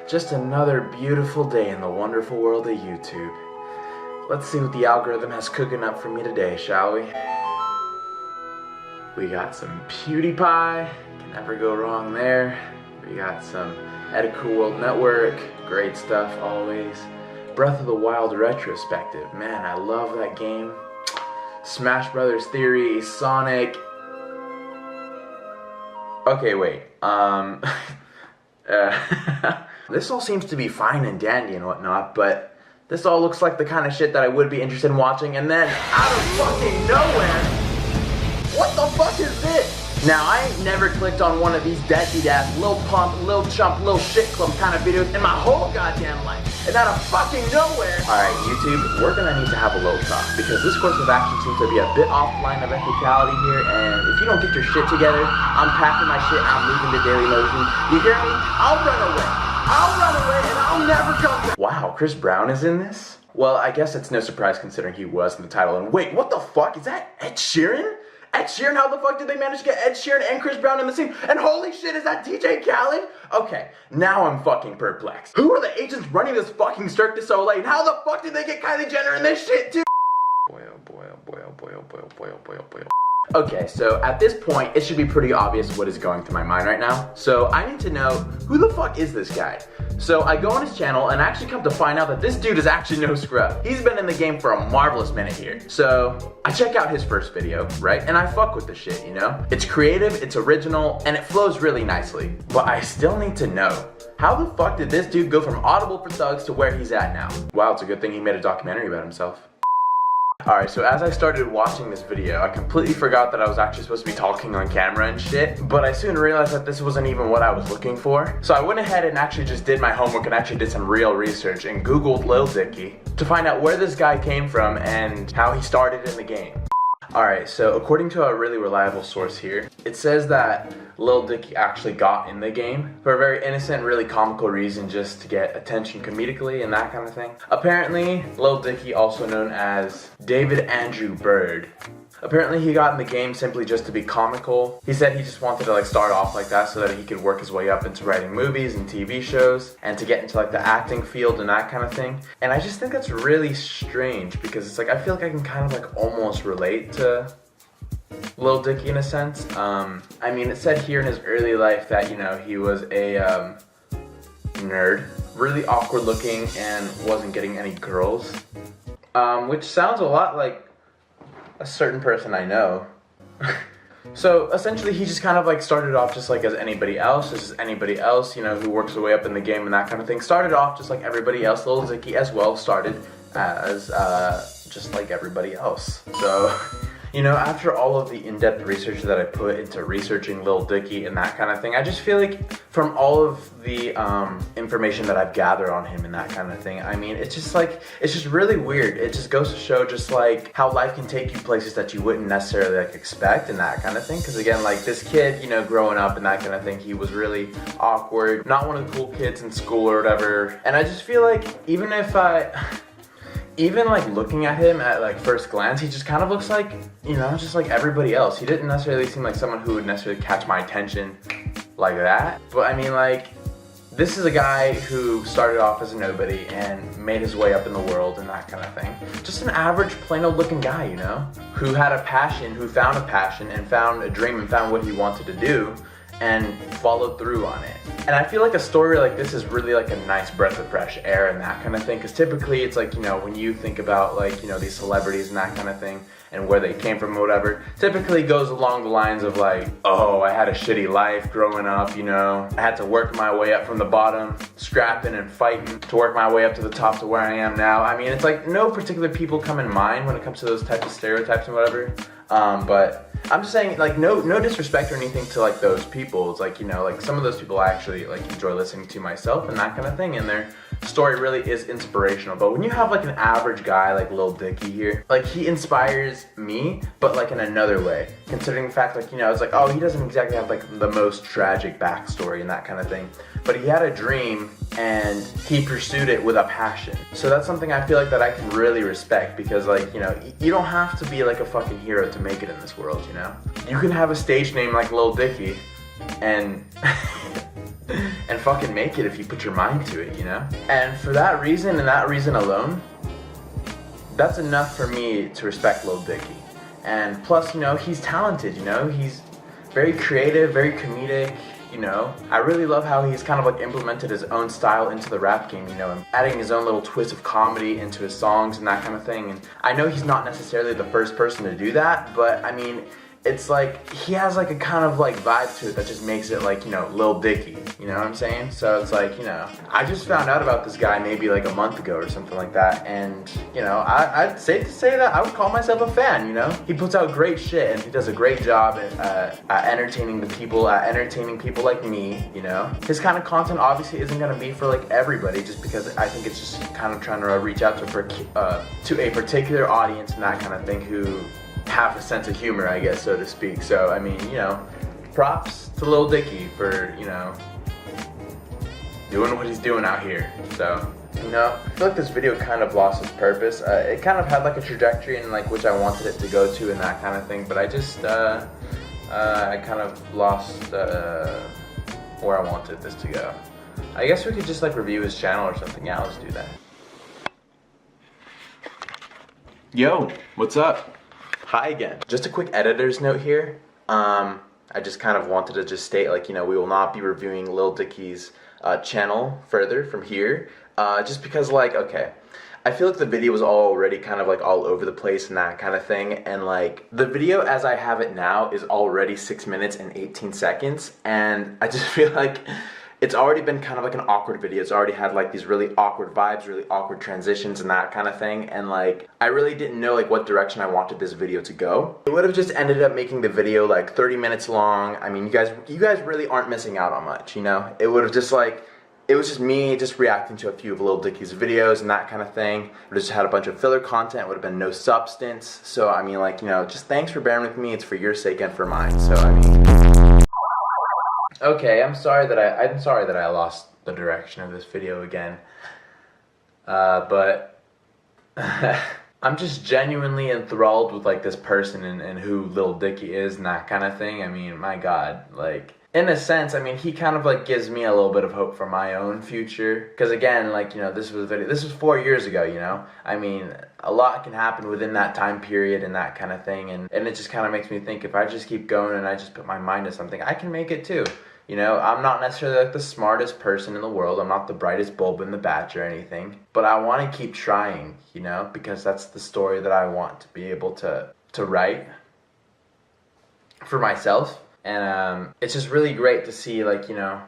Just another beautiful day in the wonderful world of YouTube. Let's see what the algorithm has cooking up for me today, shall we? We got some PewDiePie, can never go wrong there. We got some Edicool World Network, great stuff always. Breath of the Wild retrospective, man, I love that game. Smash Brothers Theory, Sonic. Okay, wait, this all seems to be fine and dandy and whatnot, but this all looks like the kind of shit that I would be interested in watching, and then out of fucking nowhere, what the fuck is this? Now, I ain't never clicked on one of these deadbeat-ass Lil Pump, Lil Chump, Lil Shit Club kind of videos in my whole goddamn life. And out of fucking nowhere. Alright, YouTube, we're gonna need to have a little talk, because this course of action seems to be a bit off line of ethicality here, and if you don't get your shit together, I'm packing my shit, I'm leaving the Daily Motion. You hear me? I'll run away. I'll run away and I'll never come back. Wow, Chris Brown is in this? Well, I guess it's no surprise considering he was in the title. And wait, what the fuck? Is that Ed Sheeran? Ed Sheeran? How the fuck did they manage to get Ed Sheeran and Chris Brown in the same? And holy shit, is that DJ Khaled? Okay, now I'm fucking perplexed. Who are the agents running this fucking Cirque du Soleil? And how the fuck did they get Kylie Jenner in this shit too? Boy, oh boy, oh boy, oh boy, oh boy, oh boy, oh boy, oh boy. Okay, so at this point, it should be pretty obvious what is going through my mind right now. So I need to know, who the fuck is this guy? So I go on his channel and I actually come to find out that this dude is actually no scrub. He's been in the game for a marvelous minute here. So I check out his first video, right? And I fuck with the shit, you know? It's creative, it's original, and it flows really nicely. But I still need to know, how the fuck did this dude go from Audible for Thugs to where he's at now? Wow, it's a good thing he made a documentary about himself. Alright, so as I started watching this video, I completely forgot that I was actually supposed to be talking on camera and shit, but I soon realized that this wasn't even what I was looking for. So I went ahead and actually just did my homework and actually did some real research and Googled Lil Dicky to find out where this guy came from and how he started in the game. Alright, so according to a really reliable source here, it says that Lil Dicky actually got in the game for a very innocent, really comical reason, just to get attention comedically and that kind of thing. Apparently, Lil Dicky, also known as David Andrew Bird, apparently he got in the game simply just to be comical. He said he just wanted to like start off like that so that he could work his way up into writing movies and TV shows and to get into like the acting field and that kind of thing. And I just think that's really strange because it's like I feel like I can kind of like almost relate to Lil Dicky in a sense. I mean, it said here in his early life that, you know, he was a nerd, really awkward looking and wasn't getting any girls, which sounds a lot like a certain person I know. So essentially he just kind of like started off just like as anybody else, you know, who works their way up in the game and that kind of thing. Started off just like everybody else. Lil Dicky as well started as just like everybody else. So, you know, after all of the in-depth research that I put into researching Lil Dicky and that kind of thing, I just feel like from all of the information that I've gathered on him and that kind of thing, I mean, it's just really weird. It just goes to show just like how life can take you places that you wouldn't necessarily like expect and that kind of thing. Because again, like this kid, you know, growing up and that kind of thing, he was really awkward, not one of the cool kids in school or whatever. And I just feel like even like looking at him at like first glance, he just kind of looks like, you know, just like everybody else. He didn't necessarily seem like someone who would necessarily catch my attention like that. But I mean, like, this is a guy who started off as a nobody and made his way up in the world and that kind of thing. Just an average, plain old looking guy, you know, who had a passion, who found a passion and found a dream and found what he wanted to do and followed through on it. And I feel like a story like this is really like a nice breath of fresh air and that kind of thing, because typically it's like, you know, when you think about like, you know, these celebrities and that kind of thing and where they came from or whatever, typically goes along the lines of like, oh, I had a shitty life growing up, you know, I had to work my way up from the bottom, scrapping and fighting to work my way up to the top to where I am now. I mean, it's like no particular people come in mind when it comes to those types of stereotypes and whatever, but I'm just saying, like, no disrespect or anything to like those people. It's like, you know, like some of those people I actually like enjoy listening to myself and that kind of thing, and their story really is inspirational. But when you have like an average guy like Lil Dicky here, like he inspires me, but like in another way, considering the fact like, you know, it's like, oh, he doesn't exactly have like the most tragic backstory and that kind of thing, but he had a dream and he pursued it with a passion. So that's something I feel like that I can really respect, because like, you know, you don't have to be like a fucking hero to make it in this world, you know? You can have a stage name like Lil Dicky and fucking make it if you put your mind to it, you know? And for that reason and that reason alone, that's enough for me to respect Lil Dicky. And plus, you know, he's talented, you know? He's very creative, very comedic, you know? I really love how he's kind of like implemented his own style into the rap game, you know, and adding his own little twist of comedy into his songs and that kind of thing. And I know he's not necessarily the first person to do that, but I mean, it's like, he has like a kind of like vibe to it that just makes it like, you know, Lil Dicky, you know what I'm saying? So it's like, you know, I just found out about this guy maybe like a month ago or something like that, and, you know, I'd safe to say that I would call myself a fan, you know? He puts out great shit, and he does a great job at entertaining the people, at entertaining people like me, you know? His kind of content obviously isn't gonna be for like everybody, just because I think it's just kind of trying to reach out to a particular audience and that kind of thing who have a sense of humor, I guess, so to speak. So, I mean, you know, props to Lil Dicky for, you know, doing what he's doing out here. So, you know, I feel like this video kind of lost its purpose. It kind of had like a trajectory in like which I wanted it to go to and that kind of thing, but I just, I kind of lost where I wanted this to go. I guess we could just like review his channel or something. Yeah, let's do that. Yo, what's up? Hi again. Just a quick editor's note here. I just kind of wanted to just state, like, you know, we will not be reviewing Lil Dicky's channel further from here, just because, like, okay, I feel like the video was already kind of like all over the place and that kind of thing, and like the video as I have it now is already 6 minutes and 18 seconds, and I just feel like it's already been kind of like an awkward video. It's already had like these really awkward vibes, really awkward transitions and that kind of thing, and like I really didn't know like what direction I wanted this video to go. It would have just ended up making the video like 30 minutes long. I mean, you guys really aren't missing out on much, you know? It would have just like, it was just me just reacting to a few of Lil Dicky's videos and that kind of thing. It would have just had a bunch of filler content. It would have been no substance. So I mean, like, you know, just thanks for bearing with me. It's for your sake and for mine. So I mean, okay, I'm sorry that I lost the direction of this video again, but I'm just genuinely enthralled with like this person and who Lil Dicky is and that kind of thing. I mean, my God, like, in a sense, I mean, he kind of like gives me a little bit of hope for my own future, because again, like, you know, this was 4 years ago, you know? I mean, a lot can happen within that time period and that kind of thing, and it just kind of makes me think, if I just keep going and I just put my mind to something, I can make it too. You know, I'm not necessarily like the smartest person in the world, I'm not the brightest bulb in the batch or anything, but I want to keep trying, you know, because that's the story that I want to be able to write for myself. And it's just really great to see, like, you know,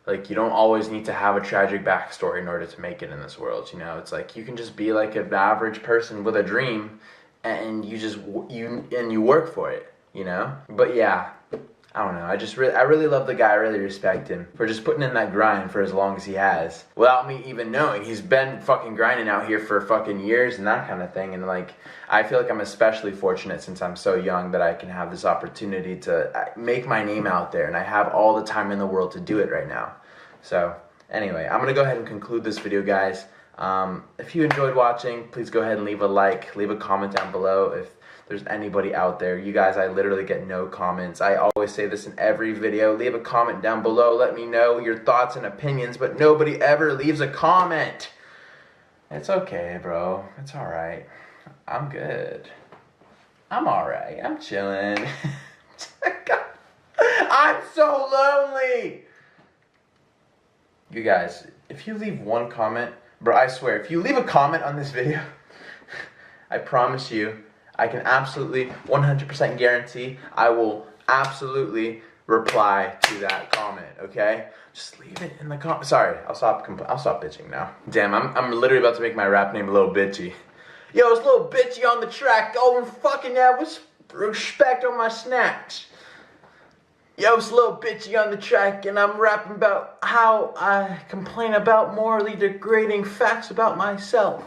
like, you don't always need to have a tragic backstory in order to make it in this world, you know? It's like, you can just be like an average person with a dream, and you work for it, you know? But yeah, I don't know, I really love the guy. I really respect him for just putting in that grind for as long as he has, without me even knowing. He's been fucking grinding out here for fucking years and that kind of thing, and like, I feel like I'm especially fortunate since I'm so young that I can have this opportunity to make my name out there, and I have all the time in the world to do it right now. So anyway, I'm gonna go ahead and conclude this video, guys. If you enjoyed watching, please go ahead and leave a like, leave a comment down below. If there's anybody out there, you guys, I literally get no comments. I always say this in every video. Leave a comment down below. Let me know your thoughts and opinions, but nobody ever leaves a comment. It's okay, bro. It's alright. I'm good. I'm alright. I'm chilling. I'm so lonely. You guys, if you leave one comment, bro, I swear, if you leave a comment on this video, I promise you, I can absolutely 100% guarantee I will absolutely reply to that comment, okay? Just leave it in the comment. Sorry, I'll stop bitching now. Damn, I'm literally about to make my rap name Lil Bitchy. Yo, it's Lil Bitchy on the track. Going fucking out with respect on my snacks. Yo, it's Lil Bitchy on the track, and I'm rapping about how I complain about morally degrading facts about myself.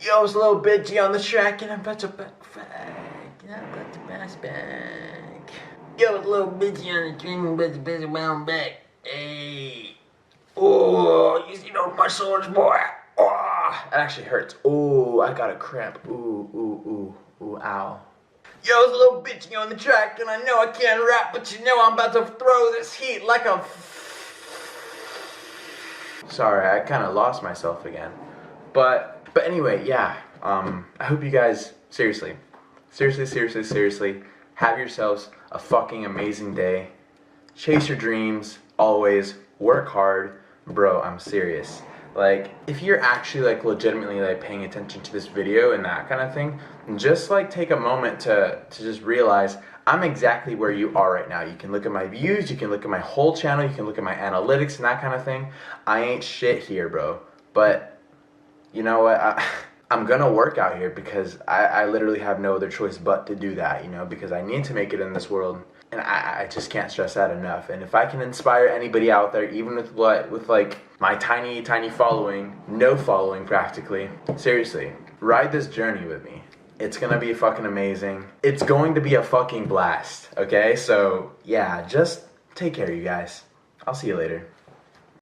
Yo, it's Lil Bitchy on the track, and I'm about to back fag. And I'm about to bass back. Yo, it's Lil Bitchy on the track, and I'm about to bass around back. Hey. Oh, you see those muscles, boy? Oh, it actually hurts. Oh, I got a cramp. Ooh, ow. Yo, it's Lil Bitchy on the track, and I know I can't rap, but you know I'm about to throw this heat like a Sorry, I kind of lost myself again. But anyway, yeah. I hope you guys seriously, have yourselves a fucking amazing day. Chase your dreams, always work hard. Bro, I'm serious. Like, if you're actually like legitimately like paying attention to this video and that kind of thing, just like take a moment to just realize I'm exactly where you are right now. You can look at my views, you can look at my whole channel, you can look at my analytics and that kind of thing. I ain't shit here, bro. But you know what? I'm gonna work out here because I literally have no other choice but to do that, you know, because I need to make it in this world. And I just can't stress that enough. And if I can inspire anybody out there, even with like my tiny following, no following practically, seriously, ride this journey with me. It's gonna be fucking amazing. It's going to be a fucking blast, okay? So yeah, just take care, you guys. I'll see you later.